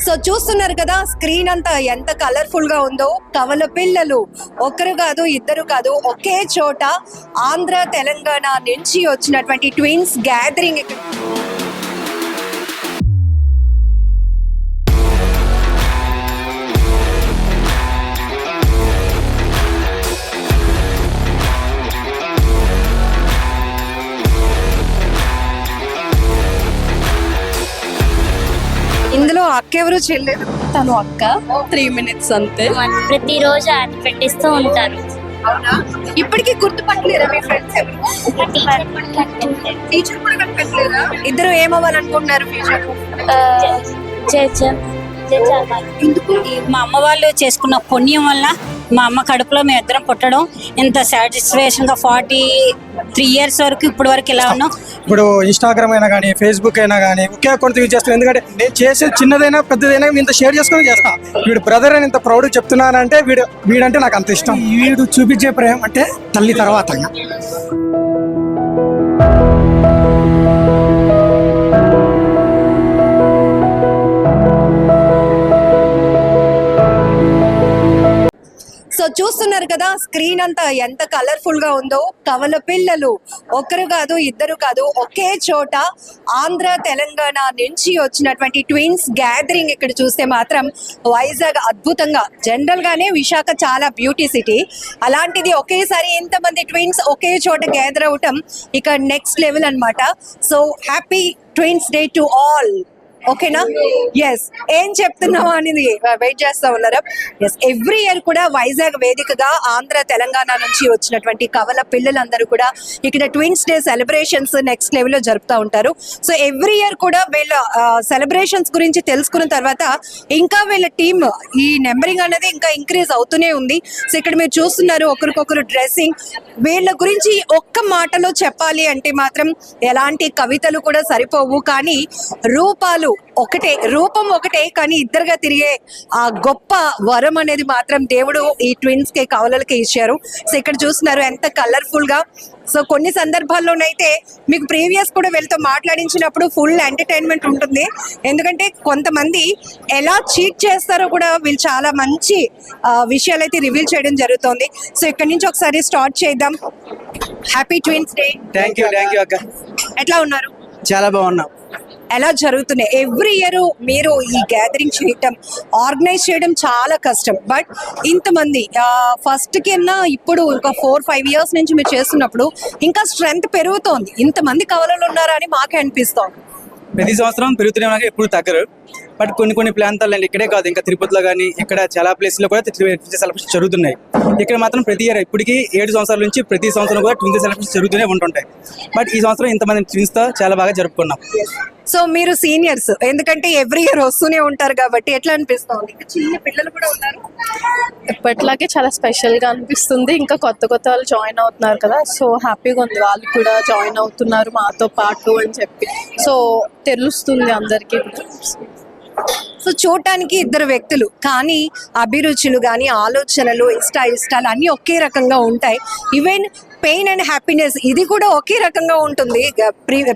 So చూస్తున్నారు కదా, screen అంతా ఎంత కలర్ఫుల్ గా ఉందో. కవల పిల్లలు ఒకరు కాదు, ఇద్దరు కాదు, ఒకే చోట ఆంధ్ర తెలంగాణ నుంచి వచ్చినటువంటి ట్విన్స్ గ్యాదరింగ్. ఇందులో అక్క ఎవరు చెల్లెలు? తను అక్క 3 minutes అంతే. ప్రతిరోజు ఆయన పెట్టిస్తూ ఉంటారు. అవునా? ఇప్పటికీ గుర్తుపట్టలేరా మీ ఫ్రెండ్స్ ఎవరు? టీచర్ కూడా కనిపెట్టలేరా? ఇద్దరు ఏమవ్వాలనుకుంటున్నారు ఫ్యూచర్? ఎందుకు? మా అమ్మ వాళ్ళు చేసుకున్న పుణ్యం వల్ల మా అమ్మ కడుపులో మేము ఇద్దరం పుట్టడం ఇంత సాటిస్ఫాక్షన్ గా 43 years వరకు ఇప్పటి వరకు ఇలా ఉన్నాం. ఇప్పుడు ఇన్స్టాగ్రామ్ అయినా కానీ ఫేస్బుక్ అయినా కానీ ఒకే అకౌంట్ యూజ్ చేస్తాం. ఎందుకంటే నేను చేసేది చిన్నదైనా పెద్దదైనా ఇంత షేర్ చేసుకొని చేస్తా. వీడు బ్రదర్ అని ఇంత ప్రౌడ్ చెప్తున్నానంటే వీడంటే నాకు అంత ఇష్టం. వీడు చూపించే ప్రేమ అంటే తల్లి తర్వాత. సో చూస్తున్నారు కదా, స్క్రీన్ అంతా ఎంత కలర్ఫుల్ గా ఉందో. కవల పిల్లలు ఒకరు కాదు, ఇద్దరు కాదు, ఒకే చోట ఆంధ్ర తెలంగాణ నుంచి వచ్చినటువంటి ట్విన్స్ గ్యాదరింగ్. ఇక్కడ చూస్తే మాత్రం వైజాగ్ అద్భుతంగా, జనరల్ గానే విశాఖ చాలా బ్యూటీ సిటీ, అలాంటిది ఒకేసారి ఇంతమంది ట్విన్స్ ఒకే చోట గ్యాదర్ అవటం ఇక నెక్స్ట్ లెవెల్ అన్నమాట. So happy twins day to all. ఓకేనా? ఎస్, ఏం చెప్తున్నావా అనేది వెయిట్ చేస్తా ఉన్నారా? ఎస్, ఎవ్రీ ఇయర్ కూడా వైజాగ్ వేదికగా ఆంధ్ర తెలంగాణ నుంచి వచ్చినటువంటి కవల పిల్లలందరూ కూడా ఇక్కడ twins day celebrations next level లో జరుపుతూ ఉంటారు. సో ఎవ్రీ ఇయర్ కూడా వీళ్ళ సెలబ్రేషన్స్ గురించి తెలుసుకున్న తర్వాత ఇంకా వీళ్ళ టీమ్ ఈ నెంబరింగ్ అనేది ఇంకా ఇంక్రీజ్ అవుతూనే ఉంది. సో ఇక్కడ మీరు చూస్తున్నారు ఒకరికొకరు డ్రెస్సింగ్. వీళ్ళ గురించి ఒక్క మాటలో చెప్పాలి అంటే మాత్రం ఎలాంటి కవితలు కూడా సరిపోవు. కానీ రూపాలు ఒకటే, రూపం ఒకటే, కానీ ఇద్దరుగా తిరిగే ఆ గొప్ప వరం అనేది మాత్రం దేవుడు ఈ ట్విన్స్ కి కవలలకి ఇచ్చారు. సో ఇక్కడ చూస్తున్నారు ఎంత కలర్ఫుల్ గా. సో కొన్ని సందర్భాల్లోనైతే మీకు ప్రీవియస్ కూడా వీళ్ళతో మాట్లాడించినప్పుడు ఫుల్ ఎంటర్టైన్మెంట్ ఉంటుంది. ఎందుకంటే కొంతమంది ఎలా చీట్ చేస్తారో కూడా వీళ్ళు చాలా మంచి విషయాలు అయితే రివీల్ చేయడం జరుగుతుంది. సో ఇక్కడ నుంచి ఒకసారి స్టార్ట్ చేద్దాం. Happy twins day. Thank you అక్క. ఎట్లా ఉన్నారు? చాలా బాగున్నాం. ఎలా జరుగుతున్నాయి? ఎవ్రీ ఇయర్ మీరు ఈ గ్యాదరింగ్ చేయటం, ఆర్గనైజ్ చేయడం చాలా కష్టం. బట్ ఇంతమంది ఫస్ట్ కింద ఇప్పుడు ఒక 4-5 years నుంచి మీరు చేస్తున్నప్పుడు ఇంకా స్ట్రెంగ్త్ పెరుగుతోంది. ఇంతమంది కవలలు ఉన్నారా అని మాకే అనిపిస్తోంది. ప్రతి సంవత్సరం పెరుగుతూనే ఉన్నాక ఎప్పుడు తగ్గరు. బట్ కొన్ని ప్రాంతాల్లో ఇక్కడే కాదు, ఇంకా తిరుపతిలో కానీ ఇక్కడ చాలా ప్లేస్లో కూడా సెలబ్రేషన్ జరుగుతున్నాయి. ఇక్కడ మాత్రం ప్రతి ఇయర్ ఇప్పటికీ 7 సంవత్సరాల నుంచి ప్రతి సంవత్సరం కూడా ట్విన్స్ సెలబ్రేషన్ జరుగుతూనే ఉంటుంటాయి. బట్ ఈ సంవత్సరం ఇంతమంది ట్విన్స్తో చాలా బాగా జరుపుకున్నాం. సో మీరు సీనియర్స్, ఎందుకంటే ఎవ్రీ ఇయర్ వస్తూనే ఉంటారు కాబట్టి ఎట్లా అనిపిస్తుంది? చిన్న పిల్లలు కూడా ఉన్నారు. ఎప్పటిలాగే చాలా స్పెషల్ గా అనిపిస్తుంది. ఇంకా కొత్త వాళ్ళు జాయిన్ అవుతున్నారు కదా, సో హ్యాపీగా ఉంది. వాళ్ళు కూడా జాయిన్ అవుతున్నారు మాతో పాటు అని చెప్పి, సో తెలుస్తుంది అందరికీ. సో చూడటానికి ఇద్దరు వ్యక్తులు, కానీ అభిరుచులు కానీ ఆలోచనలు ఇష్టాలు అన్నీ ఒకే రకంగా ఉంటాయి. ఈవెన్ పెయిన్ అండ్ హ్యాపీనెస్ ఇది కూడా ఒకే రకంగా ఉంటుంది.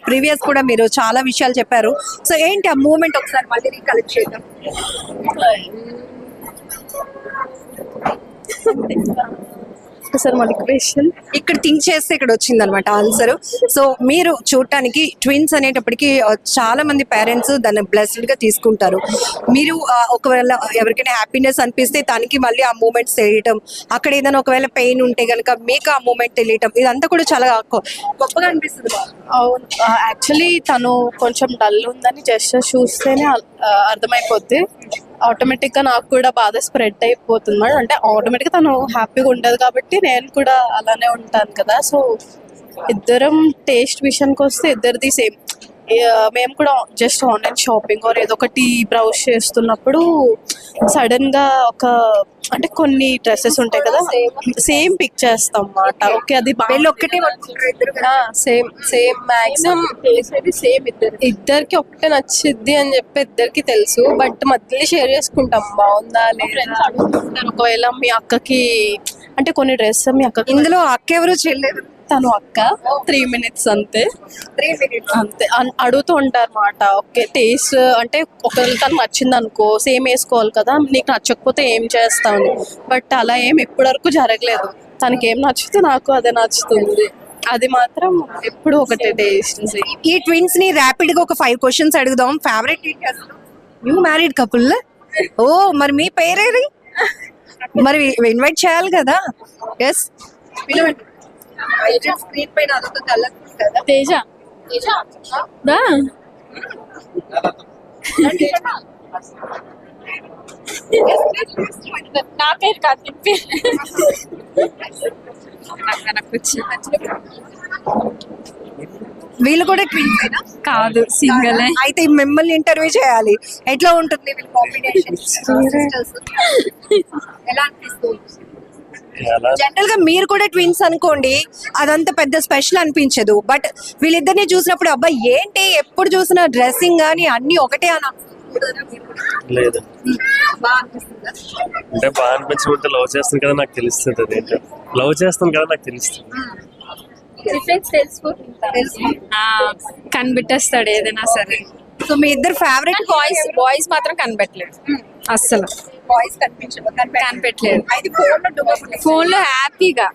ప్రీవియస్ కూడా మీరు చాలా విషయాలు చెప్పారు. సో ఏంటి ఆ మూమెంట్ ఒకసారి మళ్ళీ రీకలెక్ట్ చేద్దాం. సార్ మళ్ళీ క్వశ్చన్ ఇక్కడ థింక్ చేస్తే ఇక్కడ వచ్చింది అనమాట ఆన్సర్. సో మీరు చూడటానికి ట్విన్స్ అనేటప్పటికి చాలా మంది పేరెంట్స్ దాన్ని బ్లెస్డ్ గా తీసుకుంటారు. మీరు ఒకవేళ ఎవరికైనా హ్యాపీనెస్ అనిపిస్తే తనకి మళ్ళీ ఆ మూమెంట్స్ తెలియటం, అక్కడ ఏదైనా ఒకవేళ పెయిన్ ఉంటే కనుక మీకు ఆ మూమెంట్ తెలియటం, ఇదంతా కూడా చాలా గొప్పగా అనిపిస్తుంది. అవును, యాక్చువల్లీ తను కొంచెం డల్ ఉందని జస్ట్ చూస్తేనే అర్థమైపోద్ది. ఆటోమేటిక్ గా నాకు కూడా బాధ స్ప్రెడ్ అయిపోతుంది. అంటే ఆటోమేటిక్ గా తను హ్యాపీగా ఉండదు కాబట్టి నేను కూడా అలానే ఉంటాను కదా. సో ఇద్దరం టేస్ట్ విషయానికి వస్తే ఇద్దరిది సేమ్. మేము కూడా జస్ట్ ఆన్లైన్ షాపింగ్ ఆర్ ఏదో ఒకటి బ్రౌజ్ చేస్తున్నప్పుడు సడన్ గా అంటే కొన్ని డ్రెస్సెస్ ఉంటాయి కదా, సేమ్ పిక్ చేస్తాం అన్నమాట. ఓకే, అది ఒక్కటే సేమ్ మ్యాక్సిమం సేమ్ ఇద్దరికి ఒకటే నచ్చిద్ది అని చెప్పి ఇద్దరికి తెలుసు. బట్ మధ్యలో షేర్ చేసుకుంటాం బాగుందా లేదా. ఒకవేళ మీ అక్కకి అంటే కొన్ని డ్రెస్ మీ అక్క, ఇందులో అక్క ఎవరు చెల్లెలు? తను అక్క 3 minutes అంతే 3 minutes. అంతే అడుగుతూ ఉంటారు అన్నమాట. ఓకే టేస్ట్ అంటే ఒకరికి తను నచ్చింది అనుకో సేమ్ వేసుకోవాలి కదా, నీకు నచ్చకపోతే ఏం చేస్తావు, బట్ అలా ఏం ఇప్పటివరకు జరగలేదు. తనకి ఏం నచ్చితే నాకు అదే నచ్చుతుంది, అది మాత్రం ఎప్పుడు ఒకటే టేస్ట్. ఈ ట్విన్స్ ని ర్యాపిడ్ గా ఒక 5 క్వశ్చన్స్ అడుగుదాం. Favourite teachers, new married couple. ఓ మరి మీ పేరేది, మరి ఇన్వైట్ చేయాలి కదా. ఎస్ స్క్రీన్ పైన అదొక కలర్ఫుల్ కదా. తేజ దా నా పేరు కార్తిక్ పేరు వీళ్ళు కూడా ట్విన్స్ కాదు సింగల్. అయితే మిమ్మల్ని ఇంటర్వ్యూ చేయాలి. ఎట్లా ఉంటుంది వీళ్ళ కాంబినేషన్? ఎలా అనిపిస్తుంది? జనరల్ గా మీరు కూడా ట్విన్స్ అనుకోండి, అదంతా పెద్ద స్పెషల్ అనిపించదు. బట్ వీళ్ళిద్దరిని చూసినప్పుడు అబ్బాయి ఏంటి ఎప్పుడు చూసినా డ్రెస్సింగ్ కానీ అన్ని ఒకటే అని లేదు అంటే బాగా అనిపించుకుంటే లవ్ చేస్తాను కదా నాకు తెలుస్తుంది, అదేంటో లవ్ చేస్తాను కదా నాకు తెలుస్తుంది. కనిపెట్టేస్తాడు ఏదైనా సరే. సో మీ ఇద్దరు ఫేవరెట్ బాయ్స్ మాత్రం కనిపెట్టలేదు అస్సలు, బాయ్స్ కనిపెట్టలేదు. అయితే ఫోన్ లో హ్యాపీగా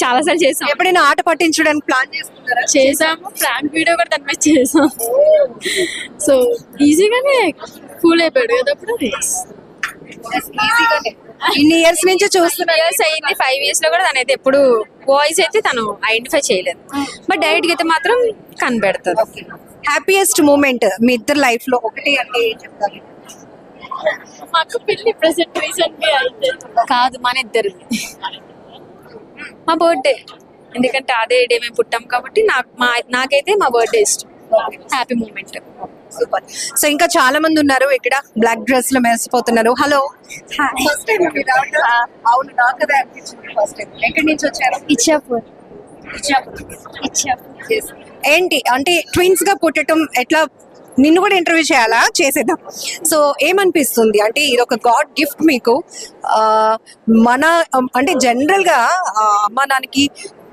చాలా సార్లు చేసాం. ఎప్పుడైనా ఆట పట్టించడానికి ప్లాన్ చేసుకున్నారా? చేసాము, ప్రాంక్ వీడియో కూడా దాని మీద చేసాం. సో ఈజీగానే కూల్ అయిపోయాడు కదా అప్పుడు. ఈజీగానే ఇన్ని ఇయర్స్ నుంచి చూస్తున్నా. ఇయర్స్ అయింది, 5 years లో కూడా తను అయితే ఎప్పుడు వాయిస్ అయితే తను ఐడెంటిఫై చేయలేదు, బట్ డైరెక్ట్ గా అయితే మాత్రం కనిపెడతారు. హ్యాపీయెస్ట్ మూమెంట్ మీ ఇద్దరు లైఫ్ లో ఒకటి అంటే ఏం చెప్తారు? మాకు పెళ్లి ప్రెసెంట్ రీసెంట్ అయితే కాదు, మన ఇద్దరు మా బర్త్డే, ఎందుకంటే అదే డే మేము పుట్టాం కాబట్టి నాకైతే మా బర్త్డే ఇష్టం, హ్యాపీ మూమెంట్. సూపర్. సో ఇంకా చాలా మంది ఉన్నారు ఇక్కడ బ్లాక్ డ్రెస్ లో మెరిసిపోతున్నారు. హలో, ఫస్ట్ టైం అవును, నాకు అదే అనిపించింది ఫస్ట్ టైం. ఎక్కడి నుంచి వచ్చారు? ఇచ్చాపూర్. Yes. ఏంటి అంటే ట్విన్స్ గా పుట్టడం ఎట్లా? నిన్ను కూడా ఇంటర్వ్యూ చేయాలా? చేసేద్దాం. సో ఏమనిపిస్తుంది అంటే ఇది ఒక గాడ్ గిఫ్ట్ మీకు. మన అంటే జనరల్ గా అమ్మ నాన్నకి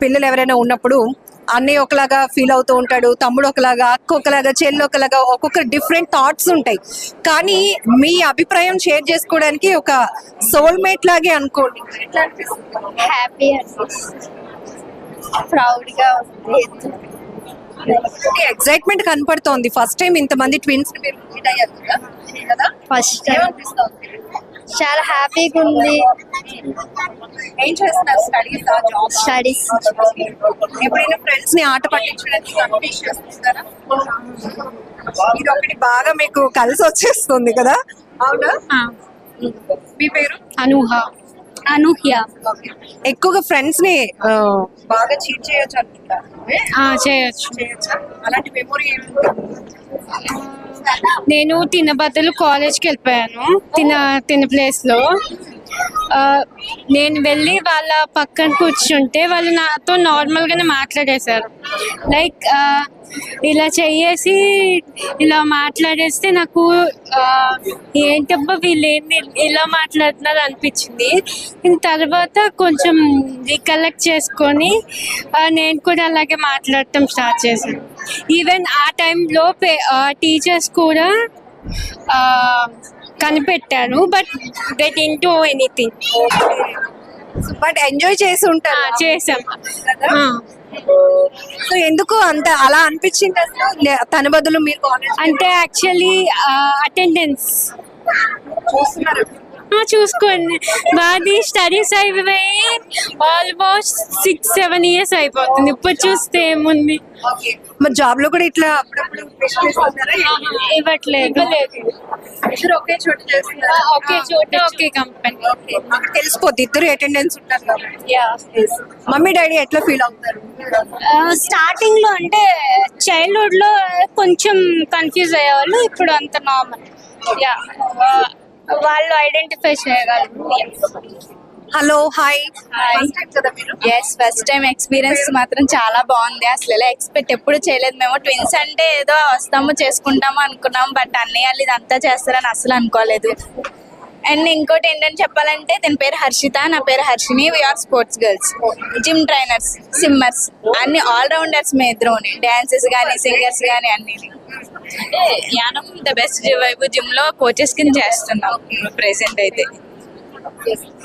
పిల్లలు ఎవరైనా ఉన్నప్పుడు అన్నయ్య ఒకలాగా ఫీల్ అవుతూ ఉంటాడు, తమ్ముడు ఒకలాగా, అక్క ఒకలాగా, చెల్లి ఒకలాగా, ఒక్కొక్క డిఫరెంట్ థాట్స్ ఉంటాయి. కానీ మీ అభిప్రాయం షేర్ చేసుకోవడానికి ఒక సోల్మేట్ లాగే అనుకోండి. ఎట్లా అనిపిస్తుంది? హ్యాపీ ప్రౌడ్ గా ఉంది. ఎక్సైట్మెంట్ కనపడుతోంది. ఫస్ట్ టైం ఇంతమంది ట్విన్స్ మీట్ అయ్యారు కదా. ఫస్ట్ టైం చాలా హ్యాపీగా ఉంది. ఏం చేస్తున్నారు? Studies, job? స్టడీస్. ఎప్పుడైనా ఫ్రెండ్స్ ని ఆట పట్టించడానికి కన్ఫ్యూజ్ చేస్తున్నారా? ఇది ఒకటి బాగా మీకు కలిసి వచ్చేస్తుంది కదా. అవునా? మీ పేరు? అనూహ్య. ఎక్కువగా ఫ్రెండ్స్ ని బాగా చీట్ చేయొచ్చు అనుకుంటా. చేయొచ్చు. అలాంటి మెమొరీ నేను తిన్న బదులు కాలేజ్కి వెళ్ళిపోయాను, తిన్న ప్లేస్లో. నేను వెళ్ళి వాళ్ళ పక్కన కూర్చుంటే వాళ్ళు నాతో నార్మల్గానే మాట్లాడేశారు. లైక్ ఇలా చెయ్యేసి ఇలా మాట్లాడేస్తే నాకు ఏంటబ్బా వీళ్ళు ఏంది ఇలా మాట్లాడుతున్నారు అనిపించింది. తర్వాత కొంచెం రికలెక్ట్ చేసుకొని నేను కూడా అలాగే మాట్లాడటం స్టార్ట్ చేశాను. ఈవెన్ ఆ టైంలో టీచర్స్ కూడా కనిపెట్టాను, but they didn't know anything. But enjoy చేసి ఉంటారు. చేసాం. సో ఎందుకు అంత అలా అనిపించింది అసలు? తన బదులు మీరు కాలేజ్ అంటే యాక్చువల్లీ అటెండెన్స్ చూస్తున్నారు. చూసుకోండి, మాది స్టడీస్ అయిపోయి ఆల్మోస్ట్ 6-7 years అయిపోతుంది. ఇప్పుడు చూస్తే ఏముంది, మరి జాబ్ లో కూడా ఇట్లా అప్పుడప్పుడు ఇవ్వట్లేదు. ఇద్దరు ఒకే చోట చేస్తున్నారా? ఒకే చోట ఒకే కంపెనీ. అక్కడ తెలిసిపోద్ది ఇద్దరు అటెండెన్స్ ఉంటారు కాబట్టి. మమ్మీ డాడీ ఎట్లా ఫీల్ అవుతారు? స్టార్టింగ్ లో అంటే చైల్డ్హుడ్ లో కొంచెం కన్ఫ్యూజ్ అయ్యేవాళ్ళు, ఇప్పుడు అంత నార్మల్. వాళ్ళు ఐడెంటిఫై చేయగలరు. Hello, hi. First time experience మాత్రం చాలా బాగుంది. అసలు ఇలా ఎక్స్పెక్ట్ ఎప్పుడు చేయలేదు. మేము ట్విన్స్ అంటే ఏదో వస్తాము చేసుకుంటాము అనుకున్నాం, బట్ అన్నయ్య ఇదంతా చేస్తారని అసలు అనుకోలేదు. అండ్ ఇంకోటి ఏంటని చెప్పాలంటే తన పేరు హర్షిత, నా పేరు Harshini. We are sports girls, gym trainers, swimmers, అన్ని ఆల్ రౌండర్స్. మీ ఇద్దరు డాన్సెస్ కానీ సింగర్స్ కానీ అన్ని. అంటే యానం ద బెస్ట్ వైపు జిమ్ లో కోచెస్ కింద చేస్తున్నాం ప్రెసెంట్ అయితే.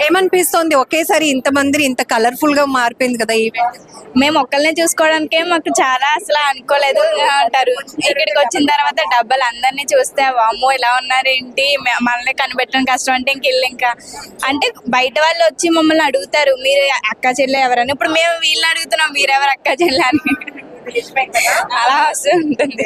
ఏమనిపిస్తోంది ఒకేసారి ఇంతమంది ఇంత కలర్ఫుల్ గా మారిపోయింది కదా ఈవెంట్? మేము ఒక్కళ్ళనే చూసుకోవడానికే మాకు చాలా అసలు అనుకోలేదు అంటారు. ఇక్కడికి వచ్చిన తర్వాత డబ్బులు అందరినీ చూస్తే అమ్మో ఇలా ఉన్నారు ఏంటి, మనల్ని కనిపెట్టడం కష్టం అంటే ఇంకా అంటే బయట వాళ్ళు వచ్చి మమ్మల్ని అడుగుతారు మీరు అక్క చెల్లె ఎవరని. ఇప్పుడు మేము వీళ్ళని అడుగుతున్నాం మీరెవరు అక్క చెల్లె అని. అలా వస్తూ ఉంటుంది.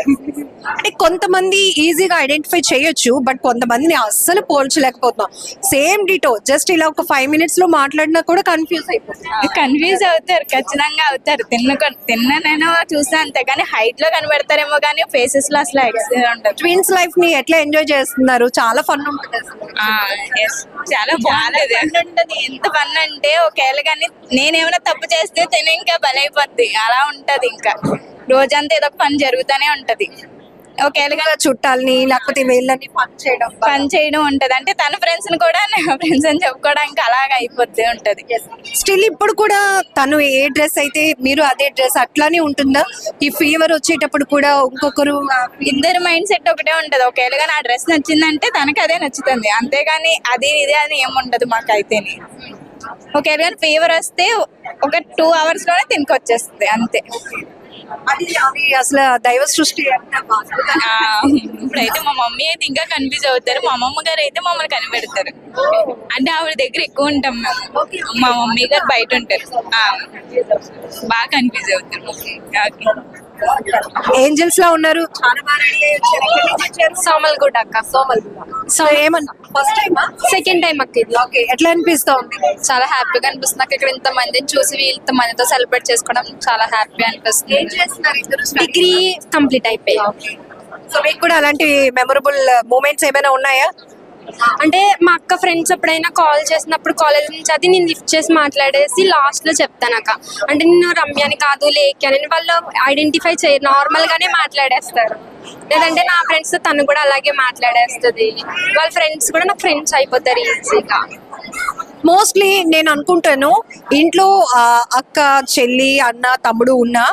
అంటే కొంతమంది ఈజీగా ఐడెంటిఫై చేయొచ్చు, బట్ కొంతమందిని అస్సలు పోల్చలేకపోతున్నాం. సేమ్ డిటో, జస్ట్ ఇలా ఒక 5 minutes లో మాట్లాడినా కూడా కన్ఫ్యూజ్ అయిపోతుంది. కన్ఫ్యూజ్ అవుతారు, ఖచ్చితంగా అవుతారు. తిన్ననైనా చూస్తే అంతే, కానీ హైట్ లో కనబడతారేమో కానీ ఫేసెస్ లో అసలు ఉండదు. ట్విన్స్ లైఫ్ ని ఎట్లా ఎంజాయ్ చేస్తున్నారు? చాలా ఫన్ ఉంటుంది అసలు. చాలా బాగుంటది ఉంటది. ఎంత ఫన్ అంటే ఒకవేళ కానీ నేనేమైనా తప్పు చేస్తే తిని ఇంకా బలైపోద్ది. అలా ఉంటది. ఇంకా రోజంతా ఏదో ఒక పని జరుగుతూనే ఉంటది. ఒకవేళ చుట్టాలని లేకపోతే వీళ్ళని పని చేయడం ఉంటది. అంటే తన ఫ్రెండ్స్ ని కూడా నా ఫ్రెండ్స్ అని చెప్పుకోవడానికి అలాగ అయిపోతూ ఉంటది. స్టిల్ ఇప్పుడు కూడా తను ఏ డ్రెస్ అయితే మీరు అదే డ్రెస్ అట్లానే ఉంటుందా? ఈ ఫీవర్ వచ్చేటప్పుడు కూడా ఇంకొకరు ఇద్దరు మైండ్ సెట్ ఒకటే ఉంటది. ఒకవేళ నా డ్రెస్ నచ్చిందంటే తనకి అదే నచ్చుతుంది, అంతేగాని అది ఇదే అని ఏముండదు మాకైతేని. ఒకవేళ కానీ ఫీవర్ వస్తే ఒక 2 hours లోనే తినికి వచ్చేస్తుంది అంతే. అది అసలు దైవ సృష్టి. ఇప్పుడైతే మా మమ్మీ అయితే ఇంకా కన్ఫ్యూజ్ అవుతారు, మా అమ్మమ్మ గారు అయితే మమ్మల్ని కనిపెడతారు. అంటే ఆవిడ దగ్గర ఎక్కువ ఉంటాం మేము, మా మమ్మీ గారు బయట ఉంటారు. బాగా కన్ఫ్యూజ్ అవుతారు. ఏంజల్స్ లా ఉన్నారు. సోమల్గూడ అక్క. సో ఏమన్నా ఫస్ట్ టైం సెకండ్ టైం అక్క ఇది. ఓకే, ఎట్లా అనిపిస్తోంది? చాలా హ్యాపీగా అనిపిస్తుంది నాకు. ఇక్కడ ఇంత మందిని చూసి ఇంత మందితో సెలబ్రేట్ చేసుకోవడం చాలా హ్యాపీ అనిపిస్తుంది. డిగ్రీ కంప్లీట్ అయిపోయి. సో మీకు కూడా అలాంటి మెమరబుల్ మూమెంట్స్ ఏమైనా ఉన్నాయా? అంటే మా అక్క ఫ్రెండ్స్ ఎప్పుడైనా కాల్ చేసినప్పుడు కాలేజ్ నుంచి అది నేను లిఫ్ట్ చేసి మాట్లాడేసి లాస్ట్ లో చెప్తానక్క. అంటే నేను రమ్యాని కాదు లేఖ అని వాళ్ళు ఐడెంటిఫై చేయరు, నార్మల్ గానే మాట్లాడేస్తారు. లేదంటే నా ఫ్రెండ్స్ తో తను కూడా అలాగే మాట్లాడేస్తుంది. వాళ్ళ ఫ్రెండ్స్ కూడా నాకు ఫ్రెండ్స్ అయిపోతారు ఈజీగా. మోస్ట్లీ నేను అనుకుంటాను ఇంట్లో అక్క చెల్లి అన్న తమ్ముడు ఉన్నా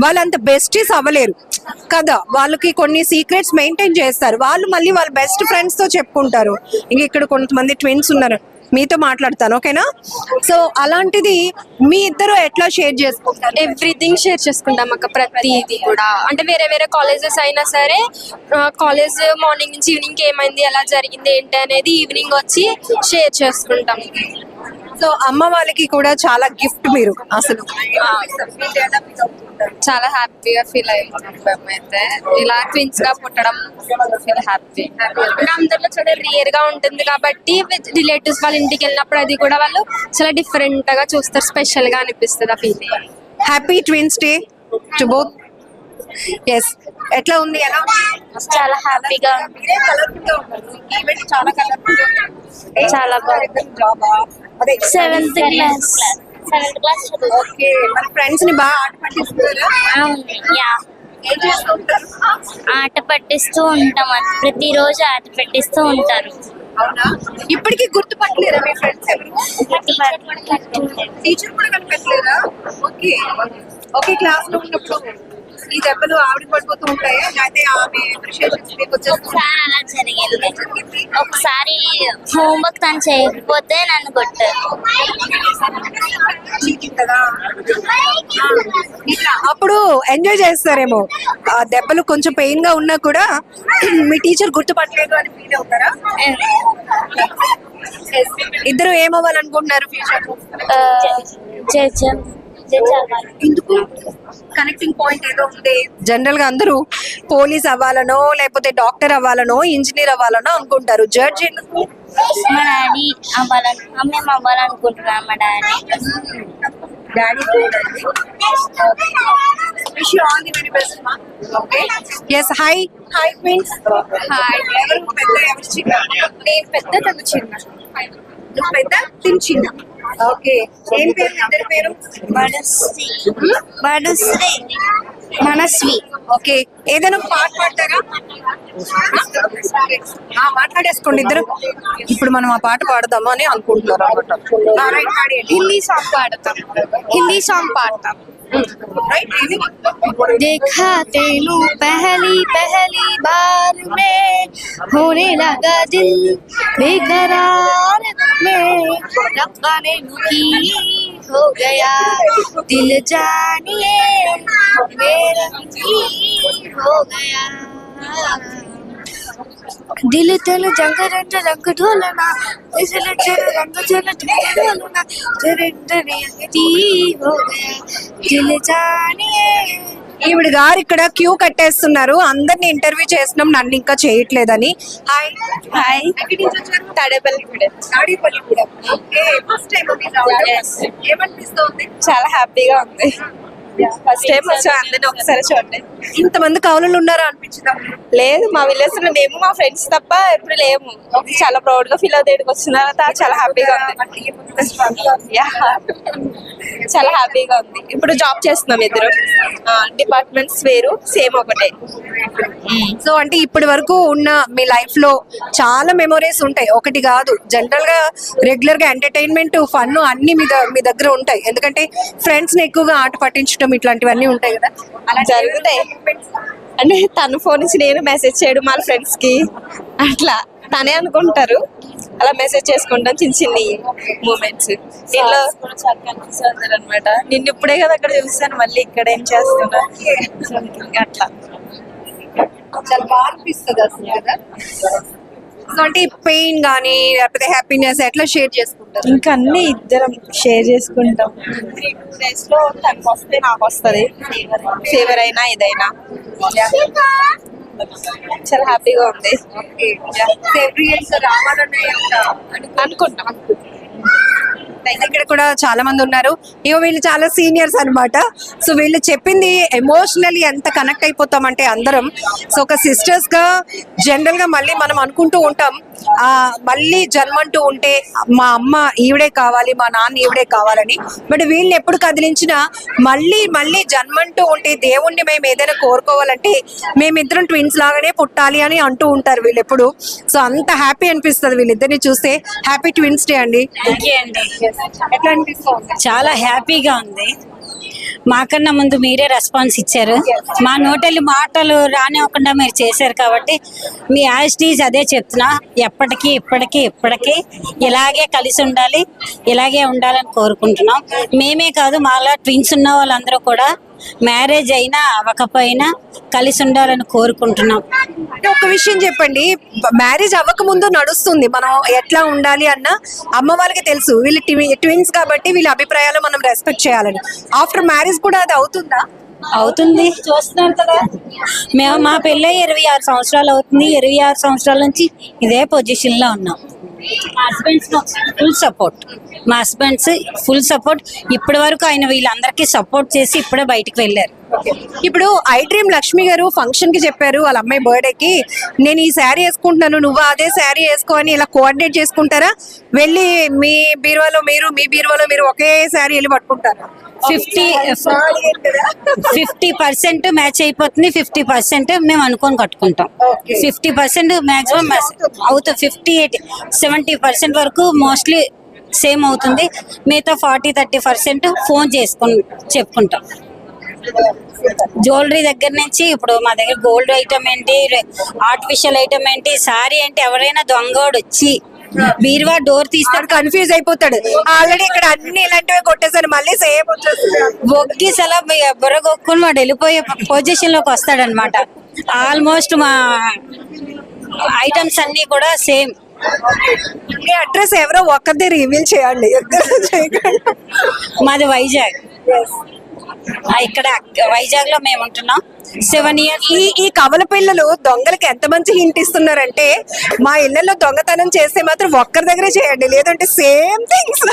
వాళ్ళంత బెస్టీస్ అవ్వలేరు కదా. వాళ్ళకి కొన్ని సీక్రెట్స్ మెయింటైన్ చేస్తారు, వాళ్ళు మళ్ళీ వాళ్ళ బెస్ట్ ఫ్రెండ్స్ తో చెప్పుకుంటారు. ఇంక ఇక్కడ కొంతమంది ట్విన్స్ ఉన్నారు, మీతో మాట్లాడతాను ఓకేనా? సో అలాంటిది మీ ఇద్దరు ఎట్లా షేర్ చేసుకుంటారు? ఎవ్రీథింగ్ షేర్ చేసుకుంటాం అక్క, ప్రతిది కూడా. అంటే వేరే వేరే కాలేజెస్ అయినా సరే కాలేజ్ మార్నింగ్ నుంచి ఈవినింగ్ ఏమైంది, ఎలా జరిగింది ఏంటి అనేది ఈవినింగ్ వచ్చి షేర్ చేసుకుంటాం. సో అమ్మ వాళ్ళకి కూడా చాలా గిఫ్ట్ మీరు అసలు. చాలా హ్యాపీగా ఫీల్ అవుతున్నాం మేమైతే. ఇలా ట్విన్స్ గా పుట్టడం ఫీల్ హ్యాపీ. ఇంకా అందరిలో చాలా రియర్ గా ఉంటుంది కాబట్టి రిలేటివ్స్ వాళ్ళ ఇంటికి వెళ్ళినప్పుడు అది కూడా వాళ్ళు చాలా డిఫరెంట్ గా చూస్తారు, స్పెషల్ గా అనిపిస్తుంది ఆ feeling. Happy twins day to both. Yes, ఎట్లా ఉంది? ఎలా ఉంది? చాలా హ్యాపీగా చాలా బాగుంది. అదే 7th క్లాస్. ఓకే, మన ఫ్రెండ్స్ ని బాగా ఆట పట్టిస్తున్నారా? ఏం చేస్తుంటారు? ఆట పట్టిస్తూ ఉంటాం, ప్రతిరోజు ఆట పెట్టిస్తూ ఉంటారు. అవునా? ఇప్పటికీ గుర్తుపట్టలేరా మీ ఫ్రెండ్స్ ఎవరు? టీచర్ కూడా కనిపెట్టలేరా? Okay okay. క్లాస్ లో ఉన్నప్పుడు ఈ దెబ్బలు ఆవిడ పడిపోతూ ఉంటాయా, లేకపోతే ఆమె అప్రిషియేషన్స్ మీకు వచ్చేస్తాయి? ఒకసారి అలా జరిగింది. ఒకసారి హోంవర్క్ తను చేయకపోతే నన్ను కొట్టారు. ఇట్లా అప్పుడు ఎంజాయ్ చేస్తారేమో. ఆ దెబ్బలు కొంచెం పెయిన్ గా ఉన్నా కూడా మీ టీచర్ గుర్తుపట్టలేదు అని ఫీల్ అవుతారా? ఇద్దరు ఏమవ్వాలనుకుంటున్నారు ఫ్యూచర్? ఎందుకు? కనెక్టింగ్ పాయింట్ ఏదో ఉంది. జనరల్ గా అందరూ పోలీస్ అవ్వాలనో లేకపోతే డాక్టర్ అవ్వాలనో ఇంజనీర్ అవ్వాలనో అనుకుంటారు. జడ్జ్ ఎందుకు? మా డాడీ మేము అవ్వాలనుకుంటున్నాం. మా daddy wish you all the very best మా. Okay. yes hi twins. Hi. ఎవరు పెద్ద ఎవరు చిన్న? నేను పెద్ద, తను చిన్న. నువ్వు పెద్ద, తిని చిన్న. ఓకే. ఏం పేరు ఇద్దరి పేరు? బడుశ్రీ. మనస్వి. ఓకే, ఏదైనా ఒక పాట పాడతారా? మాట్లాడేసుకోండి ఇద్దరు. ఇప్పుడు మనం ఆ పాట పాడదాము అని అనుకుంటున్నారు అనమాట. హిందీ సాంగ్ పాడతాం. హిందీ సాంగ్ పాడతాం. देखा तेनू पहली पहली बार में होने लगा दिल बेकरार में रब्बा ने की हो गया दिल जानिए मेरा की हो गया दिल तल जंग रंग रंग ढोलना इसल चल रंग चल ढोलना चरंडने ती हो गया दिल जानिए. ఈవిడ గారు ఇక్కడ క్యూ కట్టేస్తున్నారు, అందరిని ఇంటర్వ్యూ చేస్తున్నాం, నన్ను ఇంకా చేయట్లేదని. Hi hi. తాడేపల్లి ఏమనిపిస్తుంది? చాలా హ్యాపీగా ఉంది. ఫస్ట్ టైం వచ్చా, అందరిని ఒకసారి చూడండి. ఇంతమంది కవులు ఉన్నారా అనిపించిందా? లేదు, మా విలేజ్ లో మేము మా ఫ్రెండ్స్ తప్ప ఎప్పుడు లేము. చాలా ప్రౌడ్ గా ఫీల్ అవుతాయి. ఇక్కడికి వచ్చిన తర్వాత చాలా హ్యాపీగా ఉంది. Yeah. చాలా హ్యాపీగా ఉంది. ఇప్పుడు జాబ్ చేస్తున్నాం ఇద్దరు, డిపార్ట్మెంట్స్ వేరు, సేమ్ ఒకటే. సో అంటే ఇప్పటి వరకు ఉన్న మీ లైఫ్ లో చాలా మెమొరీస్ ఉంటాయి, ఒకటి కాదు. జనరల్ గా రెగ్యులర్ గా ఎంటర్టైన్మెంట్, ఫన్ అన్ని మీ దగ్గర ఉంటాయి. ఎందుకంటే ఫ్రెండ్స్ ని ఎక్కువగా ఆట పట్టించడం ఇట్లాంటివన్నీ ఉంటాయి కదా, అలా జరుగుతాయి. అంటే తను ఫోన్ నుంచి నేను మెసేజ్ చేయడం వాళ్ళ ఫ్రెండ్స్ కి, అట్లా తనే అనుకుంటారు. అలా మెసేజ్ చేసుకుంటాం, చిన్న చిన్ని మూమెంట్స్. దీనిలో అనమాట. నిన్ను ఇప్పుడే కదా అక్కడ చూసాను, మళ్ళీ ఇక్కడ ఏం చేస్తున్నా అట్లా చాలా బాగా అనిపిస్తుంది అసలు కదా. సో అంటే పెయిన్ కానీ లేకపోతే హ్యాపీనెస్ ఎట్లా షేర్ చేసుకుంటారు? ఇంకా అన్ని ఇద్దరం షేర్ చేసుకుంటాం. 3-2 days లో తనకు వస్తే నాకు వస్తుంది, ఫీవర్ అయినా ఏదైనా. చాలా హ్యాపీగా ఉంది. అనుకుంటాం. ఇక్కడ కూడా చాలా మంది ఉన్నారు. ఇగో వీళ్ళు చాలా సీనియర్స్ అన్నమాట. సో వీళ్ళు చెప్పింది ఎమోషనల్లీ ఎంత కనెక్ట్ అయిపోతామంటే అందరం. సో ఒక సిస్టర్స్ గా జనరల్ గా మళ్ళీ మనం అనుకుంటూ ఉంటాం, మళ్ళీ జన్మంటూ ఉంటే మా అమ్మ ఈవిడే కావాలి, మా నాన్న ఈవిడే కావాలని. బట్ వీళ్ళని ఎప్పుడు కదిలించినా మళ్ళీ జన్మంటూ ఉంటే దేవుణ్ణి మేము ఏదైనా కోరుకోవాలంటే మేమిద్దరం ట్విన్స్ లాగానే పుట్టాలి అని అంటూ ఉంటారు వీళ్ళు ఎప్పుడు. సో అంత హ్యాపీ అనిపిస్తుంది వీళ్ళిద్దరిని చూస్తే. హ్యాపీ ట్విన్స్ డే అండి. ఎట్లా అనిపిస్తుంది? చాలా హ్యాపీగా ఉంది. మాకన్నా ముందు మీరే రెస్పాన్స్ ఇచ్చారు, మా నోటెళ్ళి మాటలు రానివ్వకుండా మీరు చేశారు కాబట్టి మీ యాజిటీస్ అదే చెప్తున్నా. ఎప్పటికీ ఇప్పటికీ ఇలాగే కలిసి ఉండాలి, ఇలాగే ఉండాలని కోరుకుంటున్నాం. మేమే కాదు, మాలా ట్విన్స్ ఉన్న వాళ్ళందరూ కూడా మ్యారేజ్ అయినా అవ్వకపోయినా కలిసి ఉండాలని కోరుకుంటున్నాం. అంటే ఒక విషయం చెప్పండి, మ్యారేజ్ అవ్వక ముందు నడుస్తుంది మనం ఎట్లా ఉండాలి అన్న అమ్మ వాళ్ళకి తెలుసు. వీళ్ళు ట్విన్స్ కాబట్టి వీళ్ళ అభిప్రాయాలు మనం రెస్పెక్ట్ చేయాలని. ఆఫ్టర్ మ్యారేజ్ కూడా అది అవుతుందా? అవుతుంది, చూస్తున్నారు కదా. మేము మా పెళ్ళి 26 సంవత్సరాలు అవుతుంది. 26 సంవత్సరాల నుంచి ఇదే పొజిషన్ లో ఉన్నాం. మా హస్బెండ్స్ ఫుల్ సపోర్ట్. ఇప్పటి వరకు ఆయన వీళ్ళందరికీ సపోర్ట్ చేసి ఇప్పుడే బయటకు వెళ్ళారు. ఇప్పుడు ఐ డ్రీమ్ లక్ష్మి గారు ఫంక్షన్ కి చెప్పారు వాళ్ళ అమ్మాయి బర్త్డేకి, నేను ఈ శారీ వేసుకుంటున్నాను, నువ్వు అదే శారీ వేసుకో అని ఇలా కోఆర్డినేట్ చేసుకుంటారా? వెళ్ళి మీ బీరువాలో మీరు ఒకే శారీ వెళ్ళి పట్టుకుంటారా? 50% మ్యాచ్ అయిపోతుంది, 50% మేము అనుకొని కట్టుకుంటాం. 50% మాక్సిమం అవుతుంది. 58-70% వరకు మోస్ట్లీ సేమ్ అవుతుంది. మిగతా 40-30% ఫోన్ చెప్పుకుంటాం. జ్యువెలరీ దగ్గర నుంచి ఇప్పుడు మా దగ్గర గోల్డ్ ఐటమ్ ఏంటి, ఆర్టిఫిషియల్ ఐటమ్ ఏంటి, సారీ ఏంటి, ఎవరైనా దొంగోడు వచ్చి బీరువా డోర్ తీస్తాడు, కన్ఫ్యూజ్ అయిపోతాడు. ఆల్రెడీ ఇక్కడ అన్ని ఇలాంటివి కొట్టేసారు, మళ్ళీ సేమ్ బొగ్గి సలా బుర్రగొక్కుని వాడు వెళ్ళిపోయే పొజిషన్ లోకి వస్తాడనమాట. ఆల్మోస్ట్ మా ఐటమ్స్ అన్ని కూడా సేమ్. మీ అడ్రస్ ఎవరో ఒక్కరిది రివీల్ చేయండి. మాది వైజాగ్. ఇక్కడ వైజాగ్ లో మేము ఉంటున్నాం. 7 years. ఈ కవల పిల్లలు దొంగలకి ఎంత మంచి హింట్ ఇస్తున్నారంటే మా ఇళ్లలో దొంగతనం చేస్తే మాత్రం ఒక్కరి దగ్గరే చేయండి, లేదంటే సేమ్ థింగ్స్.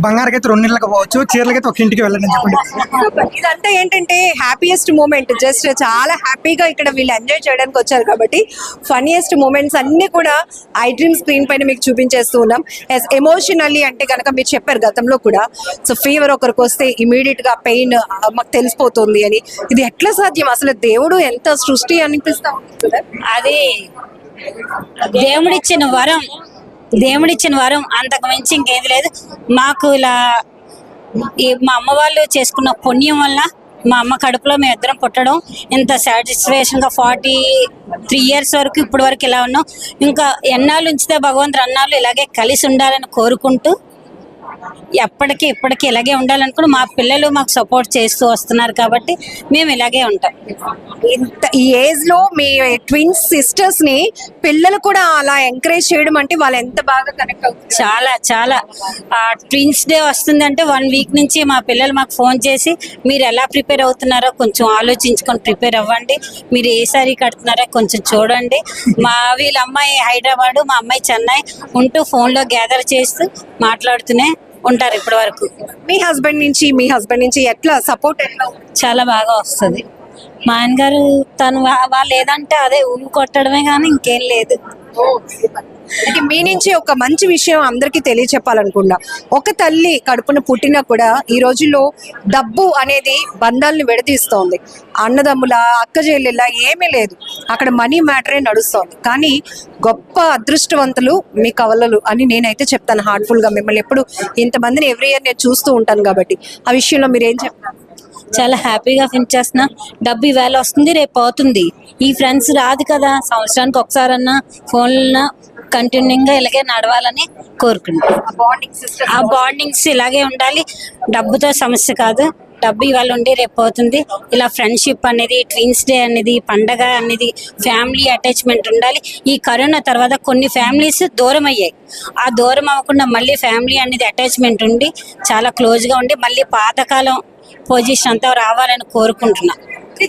బంగారకైతే 2 నెలలకు పోవచ్చు, చీరలకైతే ఒక ఇంటికి వెళ్ళండి చెప్పండి. ఇదంతా ఏంటంటే హ్యాపీయెస్ట్ మూమెంట్. జస్ట్ చాలా హ్యాపీగా ఇక్కడ వీళ్ళు ఎంజాయ్ చేయడానికి వచ్చారు కాబట్టి ఫన్నీయెస్ట్ మూమెంట్స్ అన్ని కూడా ఐ డ్రీమ్ స్క్రీన్ పైన మీకు చూపించేస్తూ ఉన్నాం. ఎమోషనల్లీ అంటే కనుక మీరు చెప్పారు గతంలో కూడా, సో ఫీవర్ ఒకరికి వస్తే ఇమీడియట్ గా పెయిన్ మాకు తెలిసిపోతుంది అని. ఇది ఎట్లా సాధ్యం? అసలు దేవుడు ఎంత సృష్టి అనిపిస్తా ఉంటుంది కదా. అది దేవుడిచ్చిన వరం అంతకు మించి ఇంకేది లేదు. మాకు ఇలా మా అమ్మ వాళ్ళు చేసుకున్న పుణ్యం వల్ల మా అమ్మ కడుపులో మేము ఇద్దరం పుట్టడం ఇంత సాటిస్ఫాక్షన్గా 43 years వరకు ఇప్పటి వరకు ఇలా ఉన్నాం. ఇంకా ఎన్నాళ్ళు ఉంచితే భగవంతుడు అన్నాళ్ళు ఇలాగే కలిసి ఉండాలని కోరుకుంటూ ఎప్పటికీ ఇప్పటికీ ఇలాగే ఉండాలనుకుని మా పిల్లలు మాకు సపోర్ట్ చేస్తూ వస్తున్నారు కాబట్టి మేము ఇలాగే ఉంటాం. ఇంత ఈ ఏజ్ లో మీ ట్విన్స్ సిస్టర్స్ ని పిల్లలు కూడా అలా ఎంకరేజ్ చేయడం అంటే వాళ్ళు ఎంత బాగా కనెక్ట్ అవుతుంది. చాలా చాలా ట్విన్స్ డే వస్తుందంటే 1 week నుంచి మా పిల్లలు మాకు ఫోన్ చేసి మీరు ఎలా ప్రిపేర్ అవుతున్నారో కొంచెం ఆలోచించుకొని ప్రిపేర్ అవ్వండి, మీరు ఏ సారీ కడుతున్నారో కొంచెం చూడండి. వీళ్ళ అమ్మాయి హైదరాబాదు, మా అమ్మాయి చెన్నై ఉంటూ ఫోన్లో గ్యాదర్ చేస్తూ మాట్లాడుతూనే ఉంటారు ఇప్పటి వరకు. మీ హస్బెండ్ నుంచి ఎట్లా సపోర్ట్ ఎట్లా ఉంది? చాలా బాగా వస్తుంది. మా ఆయన గారు తను వాళ్ళు ఏదంటే అదే కొట్టడమే కానీ ఇంకేం లేదు. అంటే మీ నుంచి ఒక మంచి విషయం అందరికీ తెలియచెప్పాలనుకున్నా. ఒక తల్లి కడుపున పుట్టినా కూడా ఈ రోజుల్లో డబ్బు అనేది బంధాలను విడదీస్తోంది. అన్నదమ్ముల అక్క చెల్లెళ్ళ ఏమీ లేదు, అక్కడ మనీ మ్యాటరే నడుస్తోంది. కానీ గొప్ప అదృష్టవంతులు మీ కవలలు అని నేనైతే చెప్తాను హార్ట్ఫుల్ గా. మిమ్మల్ని ఎప్పుడు ఇంతమందిని ఎవ్రీ ఇయర్ నేను చూస్తూ ఉంటాను కాబట్టి ఆ విషయంలో మీరు ఏం చెప్తారు? చాలా హ్యాపీగా ఫీల్ చేస్తున్నా. డబ్బు ఇవాళ వస్తుంది రేపు పోతుంది. ఈ ఫ్రెండ్స్ రాదు కదా, సంవత్సరానికి ఒకసారన్నా ఫోన్లో కంటిన్యూగా ఇలాగే నడవాలని కోరుకుంటున్నాను. ఆ బాండింగ్స్ ఇలాగే ఉండాలి. డబ్బుతో సమస్య కాదు, డబ్బు ఇవాళ ఉండి రేపు పోతుంది. ఇలా ఫ్రెండ్షిప్ అనేది, ట్విన్స్ డే అనేది, పండగ అనేది, ఫ్యామిలీ అటాచ్మెంట్ ఉండాలి. ఈ కరోనా తర్వాత కొన్ని ఫ్యామిలీస్ దూరం అయ్యాయి. ఆ దూరం అవ్వకుండా మళ్ళీ ఫ్యామిలీ అనేది అటాచ్మెంట్ ఉండి చాలా క్లోజ్గా ఉండి మళ్ళీ పాతకాలం పొజిషన్ అంతా రావాలని కోరుకుంటున్నా.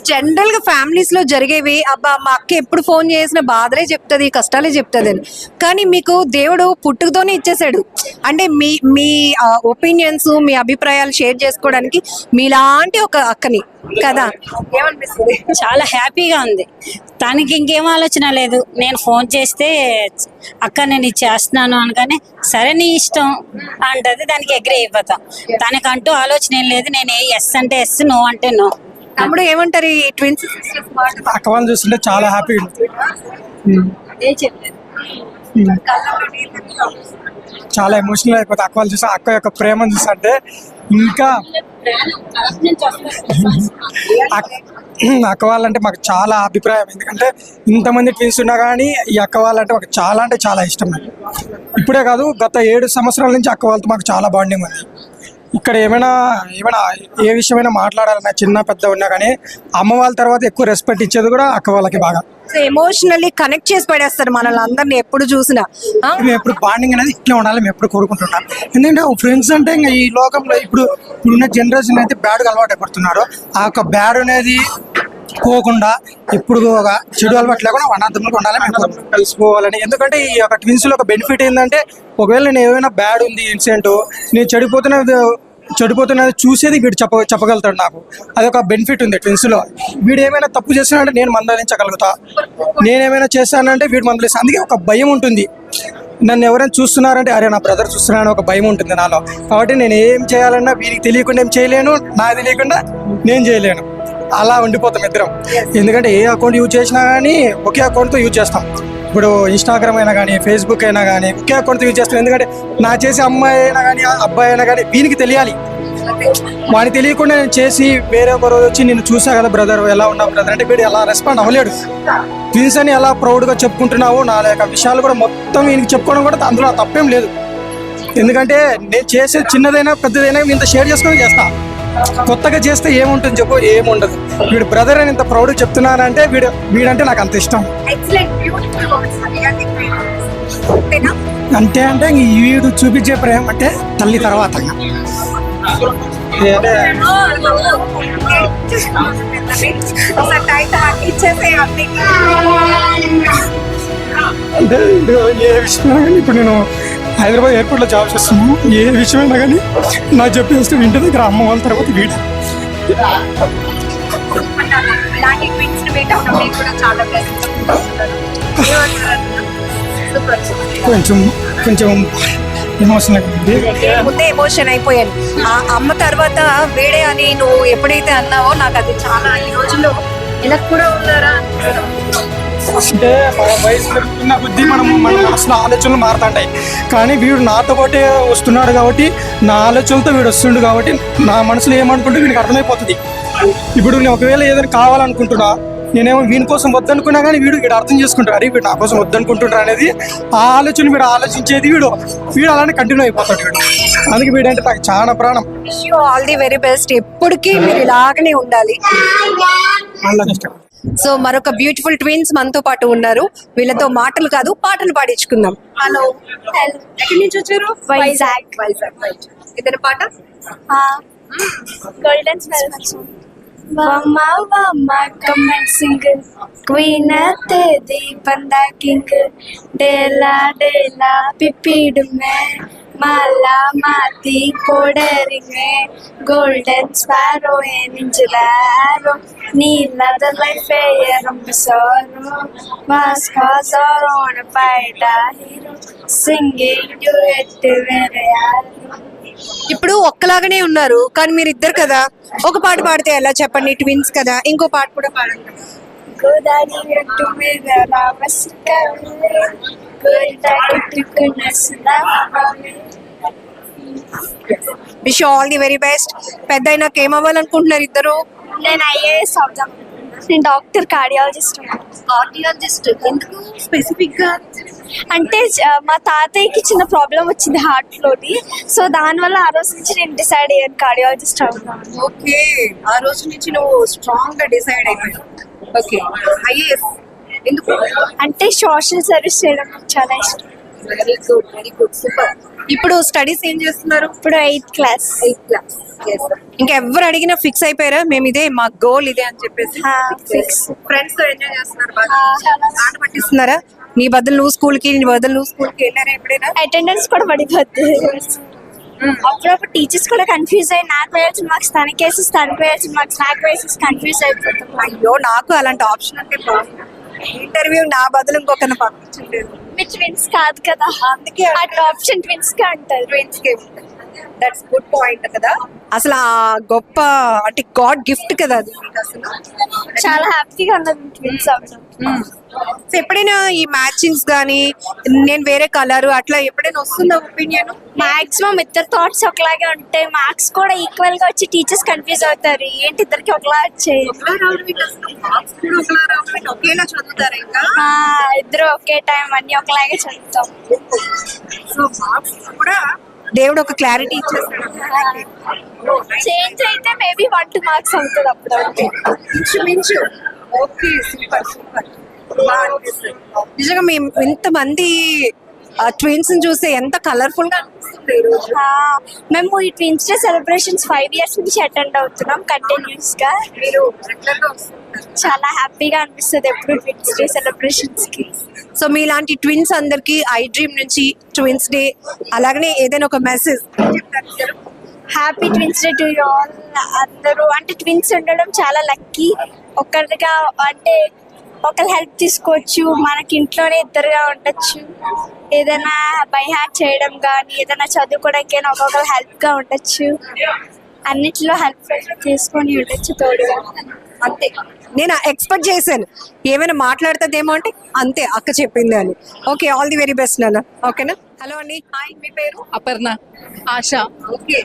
జనరల్ గా ఫ్యామిలీస్ లో జరిగేవి, అబ్బా మా అక్క ఎప్పుడు ఫోన్ చేసిన బాధలే చెప్తుంది, కష్టాలే చెప్తుంది అని. కానీ మీకు దేవుడు పుట్టుకతోనే ఇచ్చేసాడు. అంటే మీ ఒపీనియన్స్, మీ అభిప్రాయాలు షేర్ చేసుకోవడానికి మీలాంటి ఒక అక్కని కదా. ఏమనిపిస్తుంది? చాలా హ్యాపీగా ఉంది. తనకి ఇంకేం ఆలోచన లేదు. నేను ఫోన్ చేస్తే అక్క నేను ఇది చేస్తున్నాను అనగానే సరే నీ ఇష్టం అంటది, దానికి అగ్రీ అయిపోతాం. తనకంటూ ఆలోచన ఏం లేదు. నేను ఎస్ అంటే ఎస్, నో అంటే నో. తమ్ముడు ఏమంటారు ఈ ట్విన్స్? అక్క వాళ్ళని చూస్తుంటే చాలా హ్యాపీగా చాలా ఎమోషనల్ అయిపోతుంది. అక్క వాళ్ళు చూస్తే అక్క యొక్క ప్రేమను చూస్తుంటే ఇంకా అక్క వాళ్ళంటే మాకు చాలా అభిప్రాయం. ఎందుకంటే ఇంతమంది ట్విన్స్ ఉన్నా కానీ ఈ అక్క వాళ్ళంటే మాకు చాలా అంటే చాలా ఇష్టం. ఇప్పుడే కాదు, గత 7 సంవత్సరాల నుంచి అక్క వాళ్ళతో మాకు చాలా బాండింగ్ ఉంది. ఇక్కడ ఏమైనా ఏ విషయమైనా మాట్లాడాలన్నా చిన్న పెద్ద ఉన్నా కానీ అమ్మ వాళ్ళ తర్వాత ఎక్కువ రెస్పెక్ట్ ఇచ్చేది కూడా అక్క వాళ్ళకి బాగా. ఎమోషనల్లీ కనెక్ట్ చేసి పడేస్తారు మనల్ని అందరినీ ఎప్పుడు చూసినా. మేము ఎప్పుడు బాండింగ్ అనేది ఇట్లా ఉండాలి, మేము ఎప్పుడు కోరుకుంటున్నాం. ఎందుకంటే ఫ్రెండ్స్ అంటే ఇంకా ఈ లోకంలో ఇప్పుడున్న జనరేషన్ అయితే బ్యాడ్గా అలవాటు పడుతున్నారు. ఆ యొక్క బ్యాడ్ అనేది పోకుండా ఇప్పుడు ఒక చెడు అలవాటు లేకుండా అనాథంగా ఉండాలి, మేము కలిసిపోవాలని. ఎందుకంటే ఈ యొక్క ట్విన్స్లో ఒక బెనిఫిట్ ఏంటంటే ఒకవేళ నేను ఏమైనా బ్యాడ్ ఉంది ఇన్సిడెంట్, నేను చెడిపోతున్నది చూసేది వీడు చెప్పగలుగుతాడు. నాకు అదొక బెనిఫిట్ ఉంది ట్విన్స్లో. వీడు ఏమైనా తప్పు చేస్తానంటే నేను మందలించగలుగుతా, నేనేమైనా చేస్తానంటే వీడు మందలిస్తా. అందుకే ఒక భయం ఉంటుంది. నన్ను ఎవరైనా చూస్తున్నారంటే అరే నా బ్రదర్ చూస్తున్నాను ఒక భయం ఉంటుంది నాలో. కాబట్టి నేను ఏం చేయాలన్నా వీరికి తెలియకుండా ఏం చేయలేను, నాకు తెలియకుండా నేను చేయలేను. అలా ఉండిపోతాం ఇద్దరం. ఎందుకంటే ఏ అకౌంట్ యూజ్ చేసినా కానీ ఒకే అకౌంట్తో యూజ్ చేస్తాం. ఇప్పుడు ఇన్స్టాగ్రామ్ అయినా కానీ ఫేస్బుక్ అయినా కానీ ఒకే అకౌంట్తో యూజ్ చేస్తాం. ఎందుకంటే నా చేసే అమ్మాయి అయినా కానీ అబ్బాయి అయినా కానీ వీనికి తెలియాలి. వాడిని తెలియకుండా నేను చేసి వేరే ఒక రోజు వచ్చి నేను చూసా కదా బ్రదర్ ఎలా ఉన్నావు బ్రదర్ అంటే వీడు ఎలా రెస్పాండ్ అవ్వలేడు. ట్విన్స్ అని ఎలా ప్రౌడ్గా చెప్పుకుంటున్నావు, నా యొక్క విషయాలు కూడా మొత్తం వీనికి చెప్పుకోవడం కూడా అందులో తప్పేం లేదు. ఎందుకంటే నేను చేసే చిన్నదైనా పెద్దదైనా ఇంత షేర్ చేసుకొని చేస్తా. కొత్తగా చేస్తే ఏముంటుంది చెప్పు, ఏముండదు. వీడు బ్రదర్ అని ఇంత ప్రౌడ్ చెప్తున్నానంటే వీడంటే నాకు అంత ఇష్టం. అంటే వీడు చూపించే ప్రేమ అంటే తల్లి తర్వాత అంటే ఒకసారి టైట్ హాక్ ఇచ్చేసే అన్నికి. అంటే ఏ విషయమైనా కానీ ఇప్పుడు నేను హైదరాబాద్ ఎయిర్పోర్ట్లో జాబ్ చేస్తున్నాను. ఏ విషయమైనా కానీ నాకు చెప్పేస్తే ఇంటి దగ్గర అమ్మ వాళ్ళ తర్వాత వీడు ఇలాంటి ట్విన్స్ మీట్ అవడం మీకు కూడా చాలా కొంచెం కొంచెం ఎమోషనల్ ఉంది. ముందే ఎమోషన్ అయిపోయాను. ఆ అమ్మ తర్వాత వీడే అని నువ్వు ఎప్పుడైతే అన్నావో నాకు అది చాలా ఈ రోజుల్లో ఇలా కూడా ఉన్నారా. అంటే మన వయసు పెరుగుతున్న కొద్దీ మన మనసులో ఆలోచనలు మారుతుంటాయి. కానీ వీడు నాతో పాటే వస్తున్నాడు కాబట్టి నా ఆలోచనలతో వీడు వస్తుండు కాబట్టి నా మనసులో ఏమనుకుంటే వీడికి అర్థమైపోతుంది. ఇప్పుడు నేను ఒకవేళ ఏదైనా కావాలనుకుంటున్నా, నేనేమో వీని కోసం వద్దనుకున్నా కానీ వీడు అర్థం చేసుకుంటాడు. అరే వీడు నా కోసం వద్దనుకుంటున్నాడు అనేది ఆ ఆలోచన వీడు ఆలోచించేది వీడు అలానే కంటిన్యూ అయిపోతాడు వీడు. అందుకే వీడంటే నాకు చాలా ప్రాణం. All the very best. ఎప్పటికీ మీరు ఇలాగనే ఉండాలి. సో మరొక బ్యూటిఫుల్ ట్విన్స్ మనతో పాటు ఉన్నారు. వీళ్ళతో మాటలు కాదు పాటలు పాడించుకుందాం. హలో, ఎక్కడి నుంచి వచ్చారు? వైజాగ్. ఇతని పాట గోల్డెన్ స్మెల్. వమ్మ వమ్మ కమెంట్ సింగిల్ క్వీన్ तेरी बंदा किंग डेला डेला पिपीड में माला माती कोडरिंग गोल्डन स्पैरो ए निंजलारो नीला द लाइफ ए रंबसोरो वास्का जोरो on a fight hero singing duet వేరే యారు. ఇప్పుడు ఒక్కలాగానే ఉన్నారు కానీ మీరు ఇద్దరు కదా, ఒక పాట పాడితే ఎలా చెప్పండి? ట్విన్స్ కదా, ఇంకో పాట కూడా పాడండి. గోదావరి గట్టు మీద రామస్కవే Godavari wish all the very best. పెద్ద అయినాక ఏమవ్వాలనుకుంటున్నారు ఇద్దరు? నేను ఐఏఎస్ అవుతాం. నేను డాక్టర్ కార్డియాలజిస్ట్. కార్డియాలజిస్ట్ ఎందుకు స్పెసిఫిక్ గా? అంటే మా తాతయ్యకి చిన్న ప్రాబ్లం వచ్చింది హార్ట్ లోని, సో దానివల్ల ఆ రోజు నుంచి నేను డిసైడ్ అయ్యాను కార్డియాలజిస్ట్ అవుతాను. ఓకే, ఆ రోజు నుంచి నువ్వు స్ట్రాంగ్ గా డిసైడ్ అయిపోయావు. ఓకే, ఐఏఎస్ ఎందుకు? అంటే సోషల్ సర్వీస్ చేయడం నాకు చాలా ఇష్టం. Very good, super. ఇప్పుడు స్టడీస్ ఏం చేస్తున్నారు? ఇప్పుడు 8th క్లాస్. ఇంకెవ్వరు అడిగినా ఫిక్స్ అయిపోయారా మేము ఇదే మా గోల్ ఇదే అని చెప్పేసి? ఫిక్స్. ఫ్రెండ్స్ తో ఎంజాయ్ చేస్తున్నారు బాగా? ఆట పట్టిస్తున్నారా? నీ బదులు నువ్వు స్కూల్ కి, నీ బదులు నువ్వు స్కూల్ కి వెళ్ళారా ఎప్పుడైనా? అటెండెన్స్ కూడా పడిపోద్ది. అప్పుడప్పుడు టీచర్స్ కూడా కన్ఫ్యూజ్ అయ్యి నాకు వేయాల్సిన మార్క్స్ తనకి వేసి తనకు వేయాల్సిన మార్క్స్ నాకు వేసి కన్ఫ్యూజ్ అయిపోతాం. అయ్యో, నాకు అలాంటి ఆప్షన్ అంటే ఇంటర్వ్యూ నా బదులు ఇంకొకరిని పంపించలేదు. మీ ట్విన్స్ కాదు కదా, అందుకే అట్లా ఆప్షన్ ట్విన్స్ కి అంటారు. ట్విన్స్ కి దట్స్ గుడ్ పాయింట్ కదా. అసలు ఆ గొప్ప అంటే గాడ్ గిఫ్ట్ కదా అది మీకు. అసలు చాలా హ్యాపీగా ఉన్నది ట్విన్స్ అవ్వడం. సో ఎప్పుడైనా ఈ మ్యాచింగ్స్ కానీ నేను వేరే కలర్ అట్లా ఎప్పుడైనా వస్తుందా ఒపీనియన్? మాక్సిమం ఇద్దరు థాట్స్ ఒకలాగే ఉంటాయి. మార్క్స్ కూడా ఈక్వల్ గా వచ్చి టీచర్స్ కన్ఫ్యూజ్ అవుతారు, ఏంటి ఇద్దరికి ఒకలా వచ్చాయి. ఒకేలా చదువుతారు ఇంకా? ఇద్దరు ఒకే టైం అన్ని ఒకలాగే చదువుతాం. సో మార్క్స్ కూడా దేవుడు ఒక క్లారిటీ ఇచ్చేస్తాడు. చేంజ్ అయితే మేబీ 1 2 మార్క్స్ అవుతుంది అప్పుడు మించు. Okay, super super. నిజంగా మేము ఇంతమంది ట్విన్స్ చూస్తే ఎంత కలర్ఫుల్ గా అనిపిస్తుంది ఈ రోజు. మేము ఈ ట్విన్స్ డే సెలబ్రేషన్స్ 5 years నుంచి అటెండ్ అవుతున్నాం కంటిన్యూస్ గా. మీరు రెగ్యులర్ గా వస్తుంటారు. చాలా హ్యాపీగా అనిపిస్తుంది ఎప్పుడు ట్విన్స్ డే సెలబ్రేషన్స్ కి. సో మీలాంటి ట్విన్స్ అందరికి ఐ డ్రీమ్ నుంచి ట్విన్స్ డే అలాగనే ఏదైనా ఒక మెసేజ్ చెప్తారు? Happy twins day to you all. అందరూ అంటే ట్విన్స్ ఉండడం చాలా లక్కీ. ఒకరిగా అంటే ఒకరు హెల్ప్ తీసుకోవచ్చు, మనకి ఇంట్లోనే ఇద్దరుగా ఉండొచ్చు. ఏదైనా బై హ్యాక్ చేయడం కానీ ఏదైనా చదువుకోవడానికైనా ఒక్కొక్కరు హెల్ప్ గా ఉండొచ్చు. అన్నిట్లో హెల్ప్ తీసుకొని ఉండొచ్చు తోడుగా. అంతే, నేను ఎక్స్పెక్ట్ చేశాను ఏమైనా మాట్లాడుతుందేమో అంటే అంతే అక్క చెప్పింది అని. Okay, all the very best నాన్న. ఓకేనా? హలో అండి, హాయ్, మీ పేరు? అపర్ణ. ఆశ. ఓకే,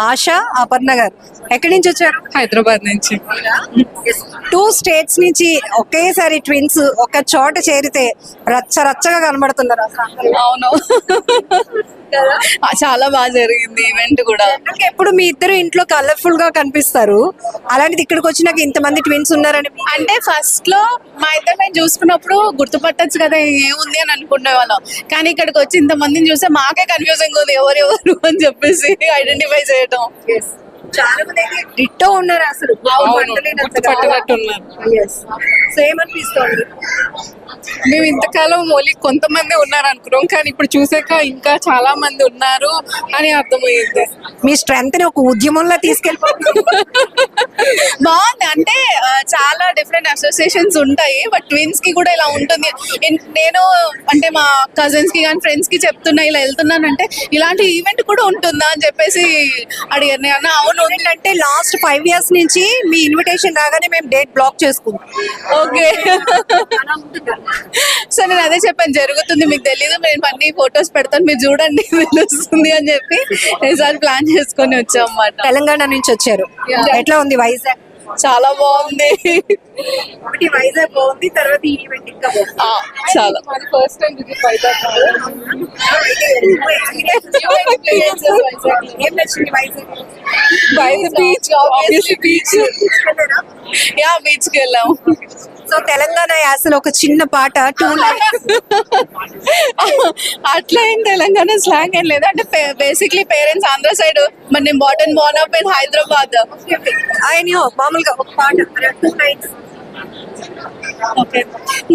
ఆశ, అపర్ణ గారు ఎక్కడి నుంచి వచ్చారు? హైదరాబాద్ నుంచి. 2 states నుంచి ఒకేసారి ట్విన్స్ ఒక చోట చేరితే రచ్చ రచ్చగా కనబడుతున్నారు అసలు. అవును, చాలా బాగా జరిగింది ఈవెంట్ కూడా. ఎప్పుడు మీ ఇద్దరు ఇంట్లో కలర్ఫుల్ గా కనిపిస్తారు, అలాంటిది ఇక్కడికి వచ్చినాక ఇంతమంది ట్విన్స్ ఉన్నారని అంటే ఫస్ట్ లో మా ఇద్దరు మేము చూసుకున్నప్పుడు గుర్తుపట్టచ్చు కదా ఏముంది అని అనుకునే వాళ్ళం. కానీ ఇక్కడికి వచ్చి ఇంతమందిని చూస్తే మాకే కన్ఫ్యూజింగ్ ఉంది ఎవరెవరు అని చెప్పేసి ఐడెంటిఫై చేయడం. చాలా మంది అయితే డిట్టో ఉన్నారు అసలు సేమ్ అనిపిస్తుంది. మేము ఇంతకాలం ఓన్లీ కొంతమంది ఉన్నారు అనుకున్నాం, కానీ ఇప్పుడు చూసాక ఇంకా చాలా మంది ఉన్నారు అని అర్థమైంది. మీ స్ట్రెంత్ ని ఒక ఉద్యమంలో తీసుకెళ్ళిపోతుంది. బాగుంది. అంటే చాలా డిఫరెంట్ అసోసియేషన్స్ ఉంటాయి, బట్ ట్విన్స్ కి కూడా ఇలా ఉంటుంది. నేను అంటే మా కజిన్స్ కి కానీ ఫ్రెండ్స్ కి చెప్తున్నా ఇలా వెళ్తున్నానంటే ఇలాంటి ఈవెంట్ కూడా ఉంటుందా అని చెప్పేసి అడిగారు. నేను అన్నా అవును అంటే లాస్ట్ 5 years నుంచి మీ ఇన్విటేషన్ రాగానే మేము డేట్ బ్లాక్ చేసుకుంటాం. ఓకే. సో నేను అదే చెప్పాను, జరుగుతుంది మీకు తెలీదు, నేను అన్ని ఫొటోస్ పెడతాను మీరు చూడండి తెలుస్తుంది అని చెప్పి ఈసారి ప్లాన్ చేసుకొని వచ్చాం అన్నమాట. తెలంగాణ నుంచి వచ్చారు. ఎట్లా ఉంది వైజాగ్? చాలా బాగుంది. ఒకటి వైజాగ్ బాగుంది, తర్వాత ఈ ఈవెంట్ ఇంకా చాలా ఫస్ట్ టైం ఏం నచ్చింది Vizag? Beach, obviously beach. Yeah beach కి వెళ్ళాము. సో తెలంగాణ యాసలో ఒక చిన్న పాట 2 lines. అట్లా ఏం తెలంగాణ స్లాంగ్ ఏం లేదు. అంటే బేసిక్లీ పేరెంట్స్ ఆంధ్ర సైడ్, మరి నేను బోర్న్ అప్ ఇన్ హైదరాబాద్. ఆయన మామూలుగా ఒక పాట 2 lines.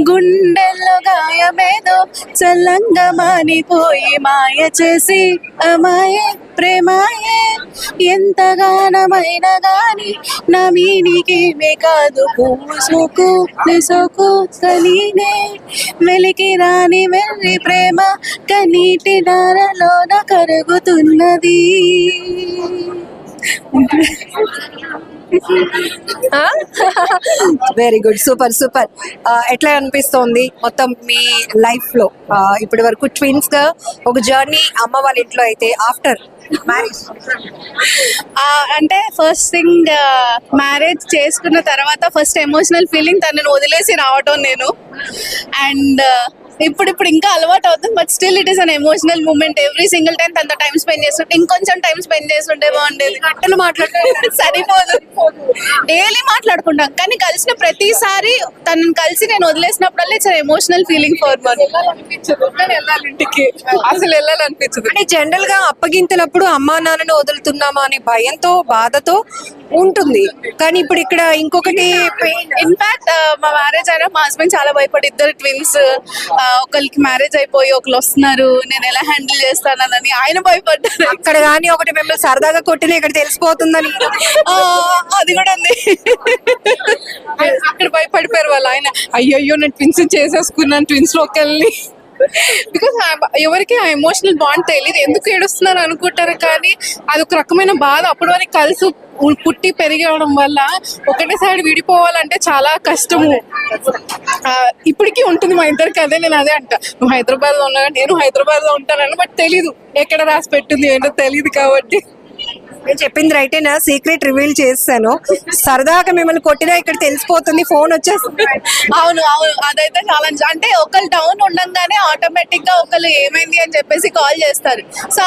గుండెల్లో గాయమేదో చల్లంగా మానిపోయి మాయ చేసి అమాయే ప్రేమాయే ఎంతగానమైనా గాని నా మీనికేమే కాదు పూసుకు నిసోకు కలీనే వెలికి రాని వెళ్ళి ప్రేమ కనీటి నారలోన కరుగుతున్నది. Very good, super super. ఎట్లా అనిపిస్తోంది మొత్తం మీ లైఫ్ లో ఇప్పటి వరకు ట్విన్స్ గా ఒక జర్నీ? అమ్మ వాళ్ళ ఇంట్లో అయితే ఆఫ్టర్ మ్యారేజ్ అంటే ఫస్ట్ థింగ్ మ్యారేజ్ చేసుకున్న తర్వాత ఫస్ట్ ఎమోషనల్ ఫీలింగ్ తనని వదిలేసి రావటం నేను. అండ్ ఇప్పుడు ఇంకా అలవాటు అవుతుంది, but still it is an emotional moment. Every single time తనతో టైం స్పెండ్ చేస్తుంటే ఇంకొంచెం టైం స్పెండ్ చేస్తుంటే బాగుండేది. గంటలు మాట్లాడుకుంటే సరిపోదు, డైలీ మాట్లాడుకుంటాం, కానీ కలిసిన ప్రతిసారి తనని కలిసి నేను వదిలేసినప్పుడల్లా it's emotional feeling for one. ఇంటికి అసలు వెళ్ళాలనిపించదు. అంటే జనరల్ గా అప్పగింతలప్పుడు అమ్మా నాన్నని వదులుతున్నామా అనే భయంతో బాధతో ఉంటుంది, కానీ ఇప్పుడు ఇక్కడ ఇంకొకటి ఇన్ఫాక్ట్ మా మ్యారేజ్ అయినా మా హస్బెండ్ చాలా భయపడి, ఇద్దరు ట్విన్స్, ఒకరికి మ్యారేజ్ అయిపోయి ఒకరు వస్తున్నారు, నేను ఎలా హ్యాండిల్ చేస్తానని ఆయన భయపడ్డారు. అక్కడ కానీ ఒకటి మిమ్మల్ని సరదాగా కొట్టిన ఇక్కడ తెలిసిపోతుందని అది కూడా ఉంది. అక్కడ భయపడిపోయారు వాళ్ళు. ఆయన అయ్యో నేను ట్విన్స్ చేసేసుకున్నాను, ట్విన్స్ లోకి వెళ్ళి, బికాస్ ఎవరికి ఆ ఎమోషనల్ బాండ్ తెలియదు, ఎందుకు ఏడుస్తున్నారు అనుకుంటారు, కానీ అది ఒక రకమైన బాధ. అప్పటి వరకు కలిసి పుట్టి పెరిగడం వల్ల ఒకటేసారి విడిపోవాలంటే చాలా కష్టము. ఇప్పటికీ ఉంటుంది మా ఇద్దరికి. అదే నేను అదే అంట, నువ్వు హైదరాబాద్ లో ఉన్నా, నేను హైదరాబాద్ లో ఉంటానని, బట్ తెలీదు ఎక్కడ రాసి పెట్టింది ఏంటో తెలియదు. కాబట్టి నేను చెప్పింది రైటేనా? సీక్రెట్ రివీల్ చేస్తాను, సరదాగా మిమ్మల్ని కొట్టినా ఇక్కడ తెలిసిపోతుంది, ఫోన్ వచ్చేస్తుంది. అవును అదైతే చాలా. అంటే ఒకళ్ళు డౌన్ ఉండగానే ఆటోమేటిక్ గా ఒకళ్ళు ఏమైంది అని చెప్పేసి కాల్ చేస్తారు. సో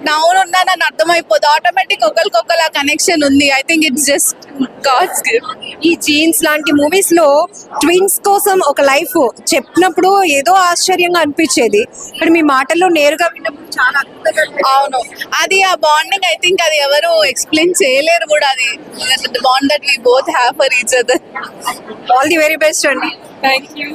డౌన్ ఉన్నా నన్ను అర్థమైపోతుంది, ఆటోమేటిక్ ఒకరికొకరు ఆ కనెక్షన్ ఉంది. I think it's just God's gift. ఈ జీన్స్ లాంటి మూవీస్ లో ట్విన్స్ కోసం ఒక లైఫ్ చెప్పినప్పుడు ఏదో ఆశ్చర్యంగా అనిపించేది, ఇక్కడ మీ మాటల్లో నేరుగా విన్నప్పుడు చాలా అద్భుతంగా. అవును, అది ఆ బాండింగ్ ఐ థింక్ అది ఎవరు ఎక్స్ప్లెయిన్ చేయలేరు కూడా. అది bond that we both have for each other. All the very best అండి. Thank you.